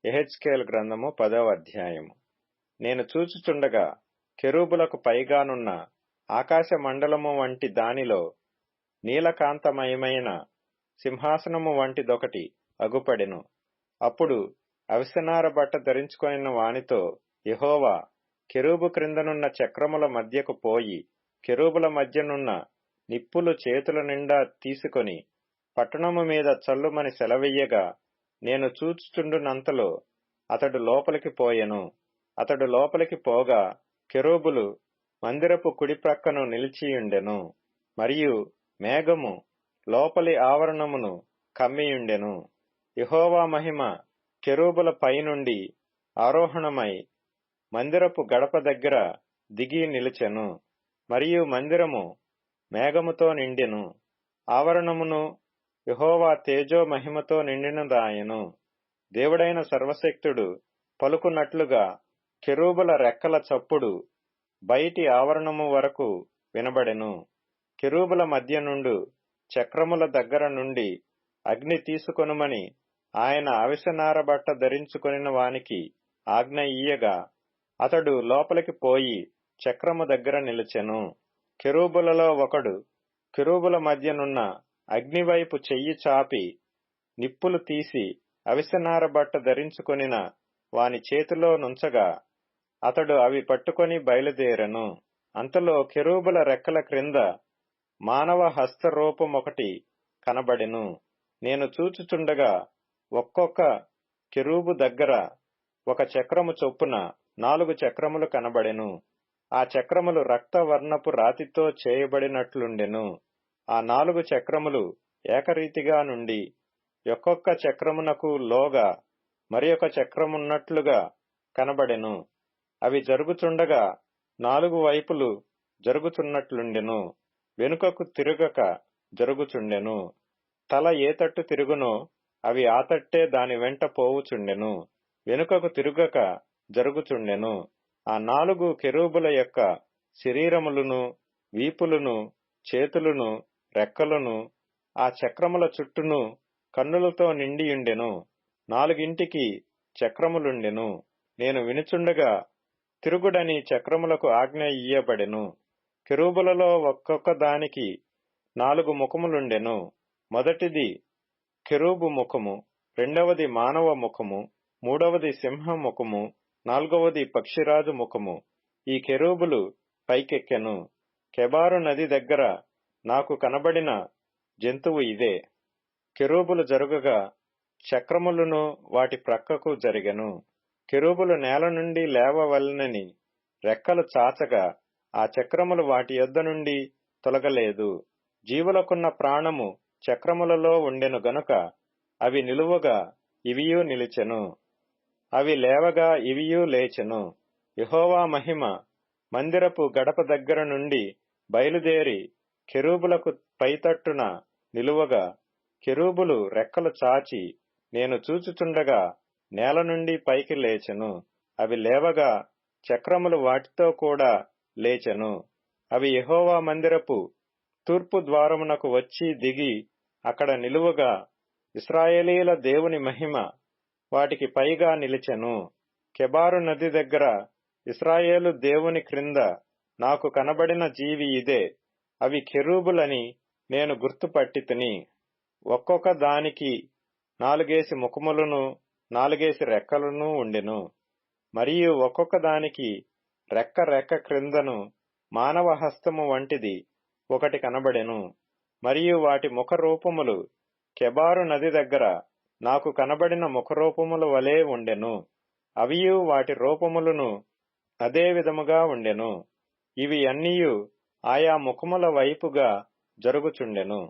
యెహెజ్కేలు గ్రంథము 10వ అధ్యాయము. నేను చూచుచుండగా కెరూబులకు పైగానున్న ఆకాశ మండలము వంటి దానిలో నీలకాంతమయమైన సింహాసనము వంటిదొకటి అగుపడెను. అప్పుడు అవిసెనార బట్ట ధరించుకొనిన వానితో యెహోవా, కెరూబు క్రిందనున్న చక్రముల మధ్యకు పోయి కెరూబుల మధ్యనున్న నిప్పులు చేతుల నిండా తీసుకొని పట్టణము మీద చల్లుమని సెలవెయ్యగా, నేను చూచుచుండునంతలో అతడు లోపలికి పోయెను. అతడు లోపలికి పోగా కెరూబులు మందిరపు కుడి ప్రక్కను నిలిచియుండెను, మరియు మేఘము లోపలి ఆవరణమును కమ్మియుండెను. యెహోవా మహిమ కెరూబుల పైనుండి ఆరోహణమై మందిరపు గడప దగ్గర దిగి నిలిచెను, మరియు మందిరము మేఘముతో నిండెను. ఆవరణమును యెహోవా తేజో మహిమతో నిండినదాయెను. దేవుడైన సర్వశక్తుడు పలుకున్నట్లుగా కెరూబుల రెక్కల చప్పుడు బయటి ఆవరణము వరకు వినబడెను. కెరూబుల మధ్య నుండు చక్రముల దగ్గర నుండి అగ్ని తీసుకొనుమని ఆయన అవిసెనార బట్ట ధరించుకొనిన వానికి ఆజ్ఞ ఇయ్యగా, అతడు లోపలికి పోయి చక్రము దగ్గర నిలిచెను. కెరూబులలో ఒకడు కెరూబుల మధ్యనున్న అగ్నివైపు చెయ్యి చాపి నిప్పులు తీసి అవిసెనార బట్ట ధరించుకొనిన వాని చేతిలో నుంచగా, అతడు అవి పట్టుకొని బయలుదేరెను. అంతలో కెరూబుల రెక్కల క్రింద మానవ హస్తరూపమొకటి కనబడెను. నేను చూచుచుండగా ఒక్కొక్క కెరూబు దగ్గర ఒక చక్రము చొప్పున 4 చక్రములు కనబడెను. ఆ చక్రములు రక్తవర్ణపు రాతితో చేయబడినట్లుండెను. ఆ 4 చక్రములు ఏకరీతిగా నుండి ఒక్కొక్క చక్రమునకు లోగా మరి ఒక చక్రమున్నట్లుగా కనబడెను. అవి జరుగుచుండగా 4 వైపులు జరుగుచున్నట్లుండెను. వెనుకకు తిరుగక జరుగుచుండెను. తల ఏ తట్టు తిరుగునో అవి ఆ తట్టే దాని వెంట పోవుచుండెను. వెనుకకు తిరుగక జరుగుచుండెను. ఆ 4 కెరూబుల యొక్క శరీరములను, వీపులను, చేతులను, రెక్కలను ఆ చక్రముల చుట్టూను కన్నులతో నిండియుండెను. 4 చక్రములుండెను. నేను వినుచుండగా తిరుగుడని చక్రములకు ఆజ్ఞ ఇయ్యబడెను. కెరూబులలో ఒక్కొక్క దానికి 4 ముఖములుండెను. మొదటిది కెరూబు ముఖము, రెండవది మానవ ముఖము, మూడవది సింహ ముఖము, 4వది పక్షిరాజు ముఖము. ఈ కెరూబులు పైకెక్కెను. కెబారు నది దగ్గర నాకు కనబడిన జంతువు ఇదే. కెరూబులు జరుగగా చక్రములను వాటి ప్రక్కకు జరిగెను. కెరూబులు నేల నుండి లేవవలెనని రెక్కలు చాచగా ఆ చక్రములు వాటి యొద్ద నుండి తొలగలేదు. జీవులకున్న ప్రాణము చక్రములలో ఉండెను గనుక అవి నిలువగా ఇవియూ నిలిచెను, అవి లేవగా ఇవియూ లేచెను. యెహోవా మహిమ మందిరపు గడప దగ్గర నుండి బయలుదేరి కెరూబులకు పైతట్టున నిలువగా, కెరూబులు రెక్కలు చాచి నేను చూచుచుండగా నేల నుండి పైకి లేచెను. అవి లేవగా చక్రములు వాటితో కూడా లేచెను. అవి యెహోవా మందిరపు తూర్పు ద్వారమునకు వచ్చి దిగి అక్కడ నిలువగా, ఇశ్రాయేలీల దేవుని మహిమ వాటికి పైగా నిలిచెను. కెబారు నది దగ్గర ఇశ్రాయేలు దేవుని క్రింద నాకు కనబడిన జీవి ఇదే. అవి కెరూబులని నేను గుర్తుపట్టితిని. ఒక్కొక్క దానికి 4 ముఖములను 4 రెక్కలను ఉండెను. మరియు ఒక్కొక్క దానికి రెక్క క్రిందను మానవ హస్తము వంటిది ఒకటి కనబడెను. మరియు వాటి ముఖరూపములు కెబారు నది దగ్గర నాకు కనబడిన ముఖరూపముల వలె ఉండెను. అవియు వాటి రూపములను అదే విధముగా ఉండెను. ఇవి అన్నియు ఆయా ముఖముల వైపుగా జరుగుచుండెను.